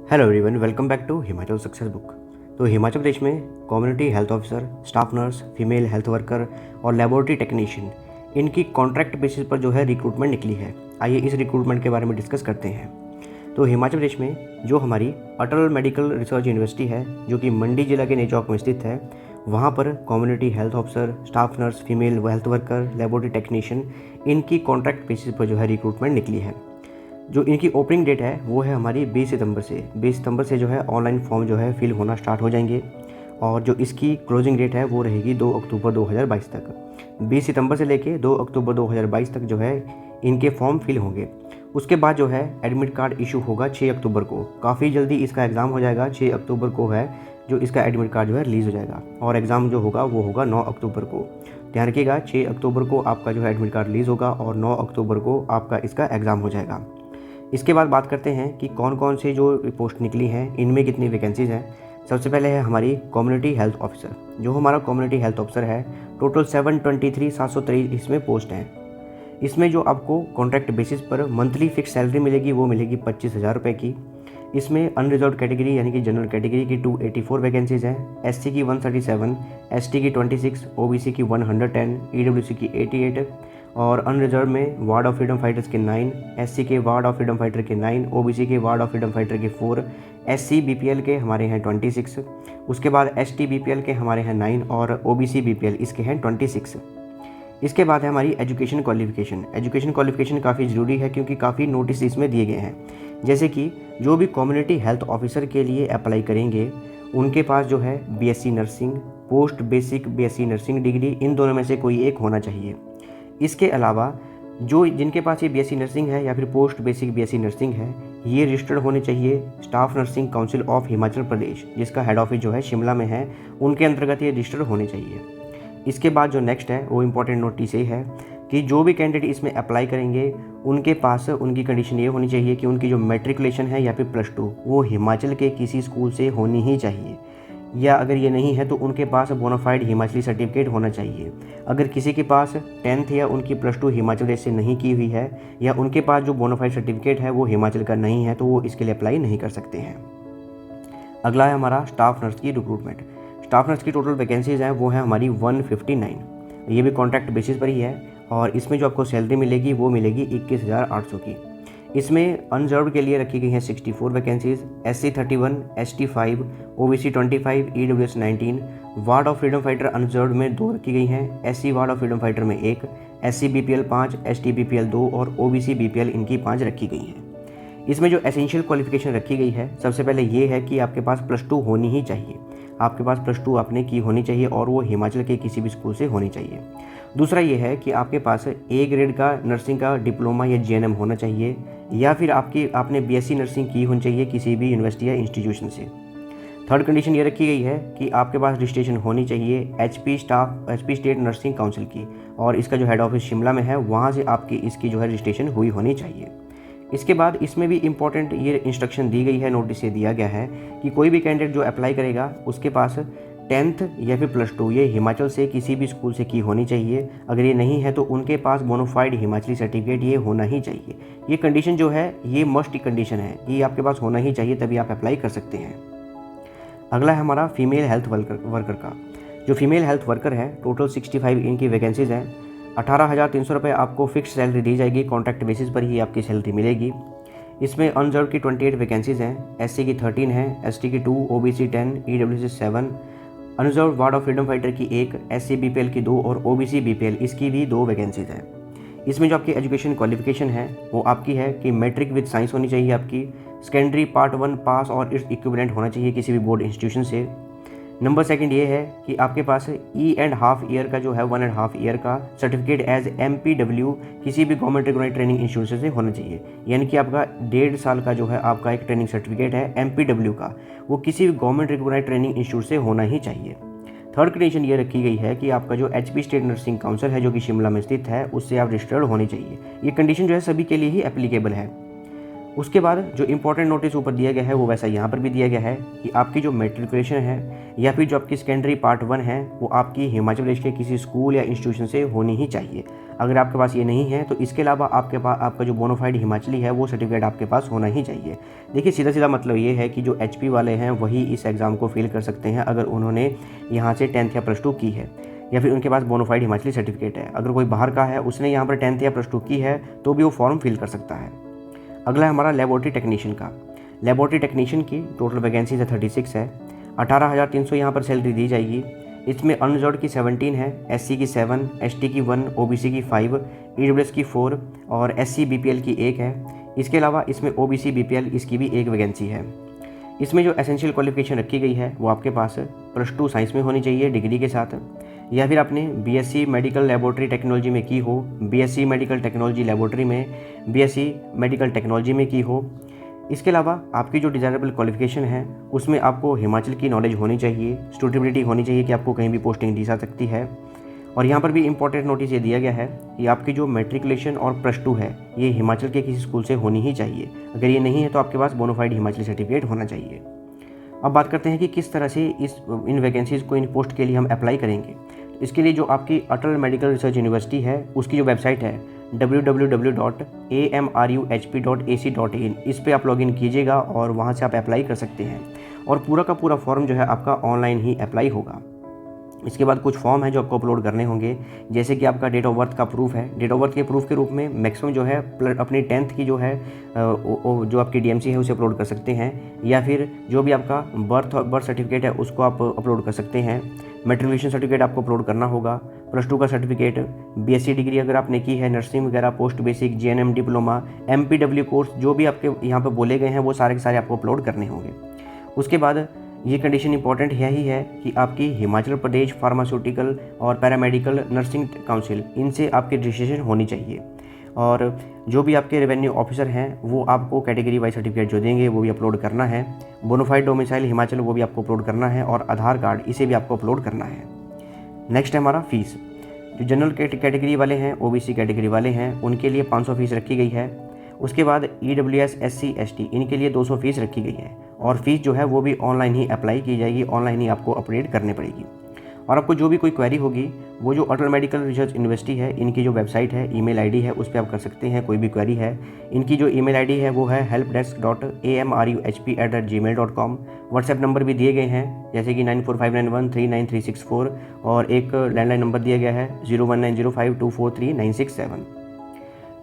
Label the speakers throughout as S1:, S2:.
S1: Hello everyone, welcome back to Himachal success book. तो हिमाचल प्रदेश में community health officer, staff nurse, female health worker और laboratory technician इनकी contract basis पर जो है रिक्रूटमेंट निकली है। आइए इस रिक्रूटमेंट के बारे में डिस्कस करते हैं। तो हिमाचल प्रदेश में जो हमारी अटल मेडिकल रिसर्च यूनिवर्सिटी है, जो कि मंडी जिला के नेचौक में स्थित है, वहाँ पर community health officer, staff nurse, female health worker, laboratory technician इनकी कॉन्ट्रैक्ट बेसिस पर जो है रिक्रूटमेंट निकली है। जो इनकी ओपनिंग डेट है वो है हमारी 20 सितंबर से जो है ऑनलाइन फॉर्म जो है फिल होना स्टार्ट हो जाएंगे, और जो इसकी क्लोजिंग डेट है वो रहेगी 2 अक्टूबर 2022 तक। 20 सितंबर से लेके 2 अक्टूबर 2022 तक जो है इनके फॉर्म फिल होंगे। उसके बाद जो है एडमिट कार्ड इशू होगा 6 अक्टूबर को। काफ़ी जल्दी इसका एग्ज़ाम हो जाएगा। 6 अक्टूबर को है जो इसका एडमिट कार्ड जो है रिलीज़ हो जाएगा, और एग्ज़ाम जो होगा वो होगा 9 अक्टूबर को। ध्यान रखिएगा, 6 अक्टूबर को आपका जो है एडमिट कार्ड रिलीज़ होगा और 9 अक्टूबर को आपका इसका एग्ज़ाम हो जाएगा। इसके बाद बात करते हैं कि कौन कौन से जो पोस्ट निकली हैं, इनमें कितनी वैकेंसीज़ हैं। सबसे पहले है हमारी कम्युनिटी हेल्थ ऑफिसर। जो हमारा कम्युनिटी हेल्थ ऑफिसर है, टोटल 723 इसमें पोस्ट हैं। इसमें जो आपको कॉन्ट्रैक्ट बेसिस पर मंथली फिक्स सैलरी मिलेगी वो मिलेगी 25,000 रुपये की। इसमें अनरिजर्व कैटेगरी यानी कि जनरल कैटेगरी की 284 वैकेंसीज़ हैं, एससी की 137, एसटी की 26, ओबीसी की 110, ईडब्ल्यूसी की 88 और अनरिजर्व में वार्ड ऑफ फ्रीडम फाइटर्स के 9, एससी के वार्ड ऑफ फ्रीडम फाइटर के 9, ओबीसी के वार्ड ऑफ फ्रीडम फाइटर के 4, एससी बीपीएल के हमारे हैं 26। उसके बाद एसटी बीपीएल के हमारे हैं 9 और ओबीसी बीपीएल इसके हैं 26। इसके बाद है हमारी एजुकेशन क्वालिफिकेशन। एजुकेशन क्वालिफिकेशन काफ़ी ज़रूरी है क्योंकि काफ़ी नोटिस इसमें दिए गए हैं। जैसे कि जो भी कम्युनिटी हेल्थ ऑफिसर के लिए अप्लाई करेंगे उनके पास जो है BSc nursing, post basic BSc nursing degree, इन दोनों में से कोई एक होना चाहिए। इसके अलावा जो जिनके पास ये बीएससी नर्सिंग है या फिर पोस्ट बेसिक बीएससी नर्सिंग है, ये रजिस्टर्ड होने चाहिए staff nursing council of Himachal Pradesh, जिसका हेड ऑफिस जो है शिमला में है, उनके अंतर्गत ये रजिस्टर्ड होने चाहिए। इसके बाद जो नेक्स्ट है वो इम्पोर्टेंट नोटिस ये है कि जो भी कैंडिडेट इसमें अप्लाई करेंगे उनके पास उनकी कंडीशन ये होनी चाहिए कि उनकी जो मैट्रिकुलेशन है या फिर +2 वो हिमाचल के किसी स्कूल से होनी ही चाहिए, या अगर ये नहीं है तो उनके पास बोनाफाइड हिमाचली सर्टिफिकेट होना चाहिए। अगर किसी के पास 10th या उनकी +2 हिमाचल प्रदेश से नहीं की हुई है या उनके पास जो बोनाफाइड सर्टिफिकेट है वो हिमाचल का नहीं है तो वो इसके लिए अप्लाई नहीं कर सकते हैं। अगला है हमारा स्टाफ नर्स की रिक्रूटमेंट। स्टाफ नर्स की टोटल वैकेंसीज हैं वो है हमारी 159। ये भी कॉन्ट्रैक्ट बेसिस पर ही है और इसमें जो आपको सैलरी मिलेगी वो मिलेगी 21,800 की। इसमें अनरिजर्व के लिए रखी गई हैं 64 vacancies, SC 31, ST 5, OBC 25, EWS 19, ward of freedom fighter unreserved में 2 रखी गई हैं, SC ward of freedom fighter में 1, एससी बीपीएल 5, एसटी बीपीएल 2 और ओबीसी बीपीएल इनकी 5 रखी गई हैं। इसमें जो एसेंशियल क्वालिफिकेशन रखी गई है, सबसे पहले ये है कि आपके पास +2 होनी ही चाहिए। आपके पास +2 आपने की होनी चाहिए और वो हिमाचल के किसी भी स्कूल से होनी चाहिए। दूसरा ये है कि आपके पास ए ग्रेड का नर्सिंग का डिप्लोमा या जीएनएम होना चाहिए, या फिर आपने बीएससी नर्सिंग की होनी चाहिए किसी भी यूनिवर्सिटी या इंस्टीट्यूशन से। थर्ड कंडीशन ये रखी गई है कि आपके पास रजिस्ट्रेशन होनी चाहिए एचपी स्टेट नर्सिंग काउंसिल की, और इसका जो हेड ऑफिस शिमला में है वहाँ से आपकी इसकी जो है रजिस्ट्रेशन हुई होनी चाहिए। इसके बाद इसमें भी इम्पॉर्टेंट ये इंस्ट्रक्शन दी गई है, नोटिस से दिया गया है कि कोई भी कैंडिडेट जो अप्लाई करेगा उसके पास 10th या फिर +2 ये हिमाचल से किसी भी स्कूल से की होनी चाहिए। अगर ये नहीं है तो उनके पास बोनाफाइड हिमाचली सर्टिफिकेट ये होना ही चाहिए। ये कंडीशन जो है ये मस्ट कंडीशन है, ये आपके पास होना ही चाहिए, तभी आप अप्लाई कर सकते हैं। अगला है हमारा फीमेल हेल्थ वर्कर का। जो फीमेल हेल्थ वर्कर है, टोटल 65 इनकी वैकेंसीज हैं। 18,300 रुपये आपको फिक्स सैलरी दी जाएगी, कॉन्ट्रैक्ट बेसिस पर ही आपकी सैलरी मिलेगी। इसमें अनरिजर्व की 28 वैकेंसीज हैं, एससी की 13 है, एसटी की 2, OBC 10, EWC 7, unreserved ward of freedom fighter की 1, एससी बीपीएल की 2 और ओबीसी बीपीएल इसकी भी 2 वैकेंसीज हैं। इसमें जो आपकी एजुकेशन क्वालिफिकेशन है वो आपकी है कि मैट्रिक विद साइंस होनी चाहिए आपकी, सेकेंडरी पार्ट 1 पास और इट्स इक्विवेलेंट होना चाहिए किसी भी बोर्ड इंस्टीट्यूशन से। नंबर सेकंड ये है कि आपके पास E.5 ईयर का जो है 1.5 ईयर का सर्टिफिकेट एज MPW किसी भी गवर्नमेंट रिकॉग्नाइज्ड ट्रेनिंग इंस्टीट्यूशन से होना चाहिए, यानी कि आपका 1.5 साल का जो है आपका एक ट्रेनिंग सर्टिफिकेट है MPW का, वो किसी भी गवर्नमेंट रिकॉग्नाइज्ड ट्रेनिंग इंस्टीट्यूट से होना ही चाहिए। थर्ड कंडीशन ये रखी गई है कि आपका जो एचपी स्टेट नर्सिंग काउंसिल है जो कि शिमला में स्थित है उससे आप रजिस्टर्ड होने चाहिए। ये कंडीशन जो है सभी के लिए ही एप्लीकेबल है। उसके बाद जो इंपॉर्टेंट नोटिस ऊपर दिया गया है वो वैसा यहाँ पर भी दिया गया है कि आपकी जो मैट्रिकुलेशन है या फिर जो आपकी सेकेंडरी पार्ट 1 है वो आपकी हिमाचल प्रदेश के किसी स्कूल या इंस्टीट्यूशन से होनी ही चाहिए। अगर आपके पास ये नहीं है तो इसके अलावा आपका जो बोनाफाइड हिमाचली है वो सर्टिफिकेट आपके पास होना ही चाहिए। देखिए सीधा सीधा मतलब ये है कि जो HP वाले हैं वही इस एग्ज़ाम को फिल कर सकते हैं अगर उन्होंने यहाँ से 10th या +2 की है या फिर उनके पास बोनाफाइड हिमाचली सर्टिफिकेट है। अगर कोई बाहर का है, उसने यहाँ पर 10th या +2 की है तो भी वो फॉर्म फिल कर सकता है। अगला है हमारा लेबोरेटरी टेक्नीशियन का। लेबोरेटरी टेक्नीशियन की टोटल वैकेंसीज 36 है। 18,300 यहाँ पर सैलरी दी जाएगी। इसमें अनरिजर्व्ड की 17 है, SC की 7, ST की 1, OBC की 5, EWS की 4 और SC BPL की 1 है। इसके अलावा इसमें OBC BPL इसकी भी 1 वैकेंसी है। इसमें जो एसेंशियल क्वालिफिकेशन रखी गई है वो आपके पास +2 साइंस में होनी चाहिए डिग्री के साथ, या फिर आपने BSc मेडिकल लेबोरेटरी टेक्नोलॉजी में की हो, BSc मेडिकल टेक्नोलॉजी लेबोरेटरी में, BSc मेडिकल टेक्नोलॉजी में की हो। इसके अलावा आपकी जो डिज़ायरेबल क्वालिफिकेशन है उसमें आपको हिमाचल की नॉलेज होनी चाहिए, सूटेबिलिटी होनी चाहिए कि आपको कहीं भी पोस्टिंग दी जा सकती है। और यहाँ पर भी इंपॉर्टेंट नोटिस ये दिया गया है कि आपकी जो मैट्रिकुलेशन और +2 है ये हिमाचल के किसी स्कूल से होनी ही चाहिए। अगर ये नहीं है तो आपके पास बोनाफाइड हिमाचली सर्टिफिकेट होना चाहिए। अब बात करते हैं कि किस तरह से इन वैकेंसीज़ को, इन पोस्ट के लिए हम अप्लाई करेंगे। इसके लिए जो आपकी अटल मेडिकल रिसर्च यूनिवर्सिटी है उसकी जो वेबसाइट है www.amruhp.ac.in, इस पे आप लॉगिन कीजिएगा और वहाँ से आप अप्लाई कर सकते हैं। और पूरा का पूरा फॉर्म जो है आपका ऑनलाइन ही अप्लाई होगा। इसके बाद कुछ फॉर्म है जो आपको अपलोड करने होंगे, जैसे कि आपका डेट ऑफ बर्थ का प्रूफ है। डेट ऑफ बर्थ के प्रूफ के रूप में मैक्सिमम जो है अपनी 10th की जो है जो आपकी DMC है उसे अपलोड कर सकते हैं, या फिर जो भी आपका बर्थ सर्टिफिकेट है उसको आप अपलोड कर सकते हैं। मैट्रिकुलेशन सर्टिफिकेट आपको अपलोड करना होगा, +2 का सर्टिफिकेट, BSc डिग्री अगर आपने की है, नर्सिंग वगैरह, post basic, GNM diploma, MPW course, जो भी आपके यहाँ पर बोले गए हैं वो सारे के सारे आपको अपलोड करने होंगे। उसके बाद ये कंडीशन इंपॉर्टेंट यही है कि आपकी हिमाचल प्रदेश फार्मास्यूटिकल और पैरामेडिकल नर्सिंग काउंसिल, इनसे आपकी रजिस्ट्रेशन होनी चाहिए। और जो भी आपके रेवेन्यू ऑफिसर हैं वो आपको कैटेगरी वाइज सर्टिफिकेट जो देंगे वो भी अपलोड करना है। बोनाफाइड डोमिसाइल हिमाचल वो भी आपको अपलोड करना है, और आधार कार्ड इसे भी आपको अपलोड करना है। नेक्स्ट है हमारा फीस। जो जनरल कैटेगरी वाले हैं, OBC कैटेगरी वाले हैं, उनके लिए 500 फीस रखी गई है। उसके बाद EWS SC ST इनके लिए 200 फीस रखी गई है, और फीस जो है वो भी ऑनलाइन ही अप्लाई की जाएगी, ऑनलाइन ही आपको अपडेट करनी पड़ेगी। और आपको जो भी कोई क्वेरी होगी वो जो अटल मेडिकल रिसर्च यूनिवर्सिटी है इनकी जो वेबसाइट है, email ID है, उस पर आप कर सकते हैं। कोई भी क्वेरी है, इनकी जो email ID है वो है helpdesk.amruhp@gmail.com। व्हाट्सएप नंबर भी दिए गए हैं जैसे कि 9459139364, और एक लैंडलाइन नंबर दिया गया है 01905243967।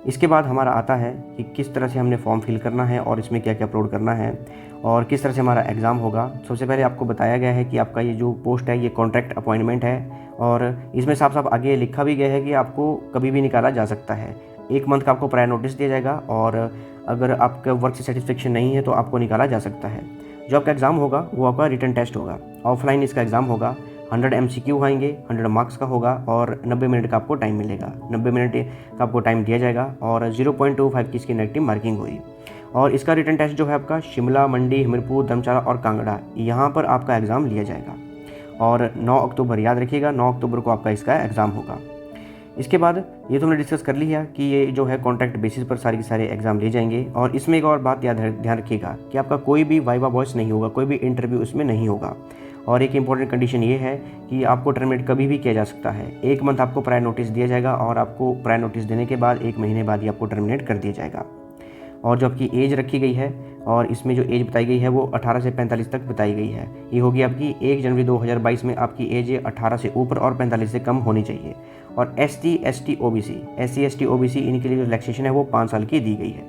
S1: इसके बाद हमारा आता है कि किस तरह से हमने फॉर्म फिल करना है और इसमें क्या क्या अपलोड करना है और किस तरह से हमारा एग्ज़ाम होगा। सबसे पहले आपको बताया गया है कि आपका ये जो पोस्ट है ये कॉन्ट्रैक्ट अपॉइंटमेंट है, और इसमें साफ साफ आगे लिखा भी गया है कि आपको कभी भी निकाला जा सकता है। 1 मंथ का आपको प्रायर नोटिस दिया जाएगा, और अगर आपका वर्क से सेटिस्फेक्शन नहीं है तो आपको निकाला जा सकता है। जो आपका एग्ज़ाम होगा वो आपका रिटन टेस्ट होगा, ऑफलाइन इसका एग्ज़ाम होगा। 100 MCQ आएंगे, 100 मार्क्स का होगा, और 90 मिनट का आपको टाइम मिलेगा। 90 मिनट का आपको टाइम दिया जाएगा, और 0.25 की इसकी नेगेटिव मार्किंग हुई। और इसका रिटन टेस्ट जो है आपका शिमला, मंडी, हमीरपुर, धर्मशाला और कांगड़ा, यहाँ पर आपका एग्ज़ाम लिया जाएगा। और 9 अक्टूबर, याद रखिएगा 9 अक्टूबर को आपका इसका एग्ज़ाम होगा। इसके बाद ये तो हमने डिस्कस कर लिया कि ये जो है कॉन्ट्रैक्ट बेसिस पर सारे के सारे एग्ज़ाम लिए जाएंगे। और इसमें एक और बात ध्यान रखिएगा कि आपका कोई भी वाइवा वॉइस नहीं होगा, कोई भी इंटरव्यू इसमें नहीं होगा। और एक इंपॉर्टेंट कंडीशन ये है कि आपको टर्मिनेट कभी भी किया जा सकता है। 1 मंथ आपको प्रायर नोटिस दिया जाएगा, और आपको प्रायर नोटिस देने के बाद 1 महीने बाद ही आपको टर्मिनेट कर दिया जाएगा। और जो आपकी एज रखी गई है, और इसमें जो एज बताई गई है वो 18 से 45 तक बताई गई है। ये होगी आपकी 1 जनवरी 2022 में आपकी एज 18 से ऊपर और 45 से कम होनी चाहिए। और SC ST OBC इनके लिए जो रिलैक्सेशन है वो 5 साल की दी गई है।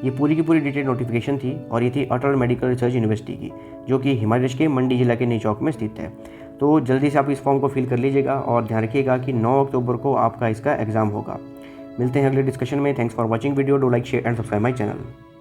S1: ये पूरी की पूरी डिटेल नोटिफिकेशन थी, और ये थी अटल मेडिकल रिसर्च यूनिवर्सिटी की, जो कि हिमाचल प्रदेश के मंडी जिला के नीचौक में स्थित है। तो जल्दी से आप इस फॉर्म को फिल कर लीजिएगा, और ध्यान रखिएगा कि 9 अक्टूबर को आपका इसका एग्ज़ाम होगा। मिलते हैं अगले डिस्कशन में। Thanks for watching video. Do like, share and subscribe my channel.